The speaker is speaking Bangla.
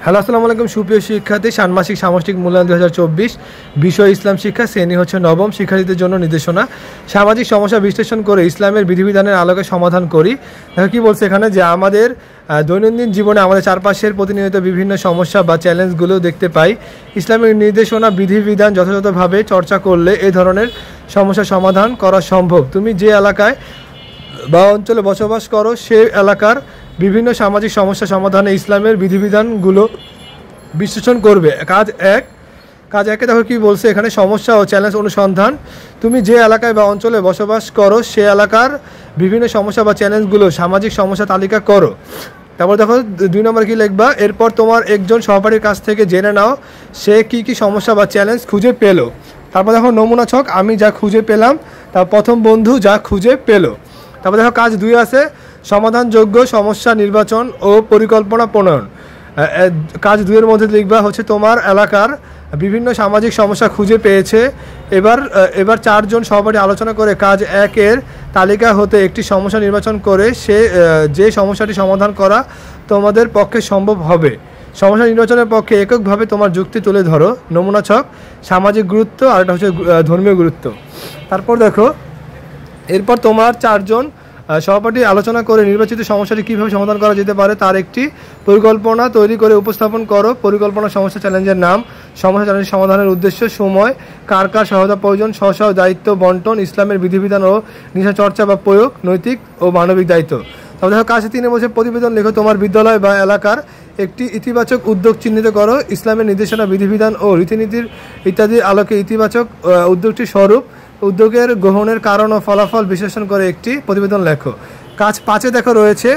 হ্যালো, আসসালামু আলাইকুম সুপ্রিয় শিক্ষার্থী। ষান্মাসিক সামষ্টিক মূল্যায়ন 2024 বিষয় ইসলাম শিক্ষা, শ্রেণী হচ্ছে নবম। শিক্ষার্থীদের জন্য নির্দেশনা। সামাজিক সমস্যা বিশ্লেষণ করে ইসলামের বিধিবিধানের আলোকে সমাধান করি। দেখো কি বলছে এখানে, যে আমাদের দৈনন্দিন জীবনে আমাদের চারপাশের প্রতিনিয়ত বিভিন্ন সমস্যা বা চ্যালেঞ্জগুলো দেখতে পাই। ইসলামের নির্দেশনা বিধিবিধান যথাযথভাবে চর্চা করলে এই ধরনের সমস্যার সমাধান করা সম্ভব। তুমি যে এলাকায় বা অঞ্চলে বসবাস করো সে এলাকার বিভিন্ন সামাজিক সমস্যা সমাধানে ইসলামের বিধিবিধানগুলো বিশ্লেষণ করবে। কাজ একে দেখো কি বলছে এখানে, সমস্যা ও চ্যালেঞ্জ অনুসন্ধান। তুমি যে এলাকায় বা অঞ্চলে বসবাস করো সে এলাকার বিভিন্ন সমস্যা বা চ্যালেঞ্জগুলো সামাজিক সমস্যা তালিকা করো। তারপর দেখো 2 নম্বর কি লিখবা, এরপর তোমার একজন সহপাঠীর কাছ থেকে জেনে নাও সে কি সমস্যা বা চ্যালেঞ্জ খুঁজে পেল। তারপর দেখো নমুনা ছক, আমি যা খুঁজে পেলাম, তার প্রথম বন্ধু যা খুঁজে পেল। তারপর দেখো কাজ 2 আছে, সমাধানযোগ্য সমস্যা নির্বাচন ও পরিকল্পনা প্রণয়ন। কাজ 2 এর মধ্যে লিখবা হচ্ছে তোমার এলাকার বিভিন্ন সামাজিক সমস্যা খুঁজে পেয়েছে। এবার 4 জন সহপাঠী আলোচনা করে কাজ 1 এর তালিকা হতে একটি সমস্যা নির্বাচন করে যে সমস্যাটি সমাধান করা তোমাদের পক্ষে সম্ভব হবে। সমস্যা নির্বাচনের পক্ষে এককভাবে তোমার যুক্তি তুলে ধরো। নমুনা ছক, সামাজিক গুরুত্ব আর এটা হচ্ছে ধর্মীয় গুরুত্ব। তারপর দেখো এরপর তোমার 4 জন সহপাঠী আলোচনা করে নির্বাচিত সমস্যাটি কীভাবে সমাধান করা যেতে পারে তার একটি পরিকল্পনা তৈরি করে উপস্থাপন করো। পরিকল্পনা, সমস্যা, চ্যালেঞ্জের নাম, সমস্যা চ্যালেঞ্জ সমাধানের উদ্দেশ্য, সময়, কার সহায়তা প্রয়োজন, স্ব দায়িত্ব বন্টন, ইসলামের বিধিবিধান ও নিশা চর্চা বা প্রয়োগ, নৈতিক ও মানবিক দায়িত্ব। তবে দেখো কাজ 3 বছর প্রতিবেদন লেখো। তোমার বিদ্যালয় বা এলাকার একটি ইতিবাচক উদ্যোগ চিহ্নিত করো। ইসলামের নির্দেশনা, বিধিবিধান ও রীতিনীতির ইত্যাদির আলোকে ইতিবাচক উদ্যোগটির স্বরূপ, উদ্যোগের গ্রহণের কারণ ও ফলাফল বিশ্লেষণ করে একটি প্রতিবেদন লেখো। কাজ 5 দেখো রয়েছে